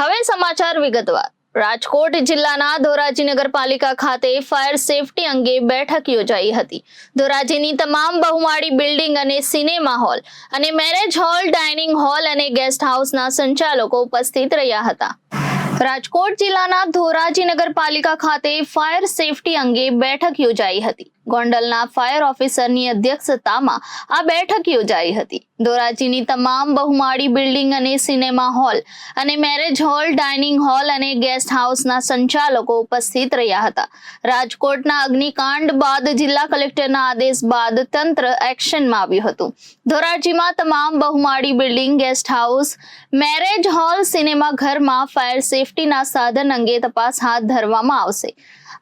હવે સમાચાર વિગતવાર। રાજકોટ જિલ્લાના ધોરાજી નગરપાલિકા ખાતે ફાયર સેફટી અંગે બેઠક યોજાઈ હતી। ધોરાજીની તમામ બહુમાળી બિલ્ડિંગ અને સિનેમા હોલ અને મેરેજ હોલ, ડાઇનિંગ હોલ અને ગેસ્ટ હાઉસના સંચાલકો ઉપસ્થિત રહ્યા હતા। રાજકોટ જિલ્લાના ધોરાજી નગરપાલિકા ખાતે ફાયર સેફટી અંગે બેઠક યોજાઈ હતી। ગોંડલના ફાયર ઓફિસરની અધ્યક્ષતામાં આ બેઠક યોજાઈ હતી। ધોરાજીની તમામ બહુમાળી બિલ્ડિંગ અને સિનેમા હોલ અને મેરેજ હોલ, ડાઇનિંગ હોલ અને ગેસ્ટ હાઉસના સંચાલકો ઉપસ્થિત રહ્યા હતા। રાજકોટના અગ્નિકાંડ બાદ જિલ્લા કલેક્ટરના આદેશ બાદ તંત્ર એક્શનમાં આવ્યું હતું। ધોરાજીમાં તમામ બહુમાળી building, guest house, marriage hall, cinema ઘરમાં ફાયર સેફટીના સાધન અંગે તપાસ હાથ ધરવામાં આવશે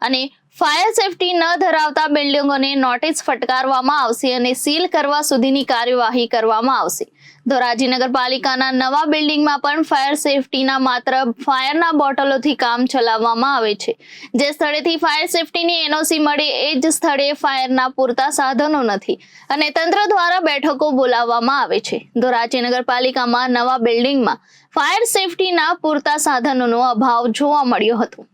અને ફાયર સેફટી ન ધરાવતા બિલ્ડિંગોને નોટિસ ફટકારવામાં આવશે અને સીલ કરવા સુધીની કાર્યવાહી કરવામાં આવશે। ધોરાજી નગરપાલિકાના નવા બિલ્ડિંગમાં પણ ફાયર સેફટીના માત્ર ફાયરના બોટલોથી કામ ચલાવવામાં આવે છે। જે સ્થળેથી ફાયર સેફટીની એનઓસી મળે એ જ સ્થળે ફાયરના પૂરતા સાધનો નથી અને તંત્ર દ્વારા બેઠકો બોલાવવામાં આવે છે। ધોરાજી નગરપાલિકામાં નવા બિલ્ડિંગમાં ફાયર સેફટીના પૂરતા સાધનોનો અભાવ જોવા મળ્યો હતો।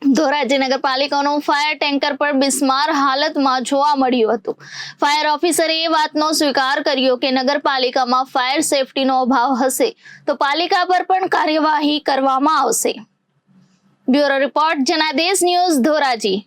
ધોરાજી નગરપાલિકાનું ફાયર ટેન્કર પણ બિસ્માર હાલતમાં જોવા મળ્યું હતું। ફાયર ઓફિસરે એ વાતનો સ્વીકાર કર્યો કે નગરપાલિકામાં ફાયર સેફટીનો અભાવ હશે તો પાલિકા પર પણ કાર્યવાહી કરવામાં આવશે। Bureau report, Janadesh news, Dhoraji.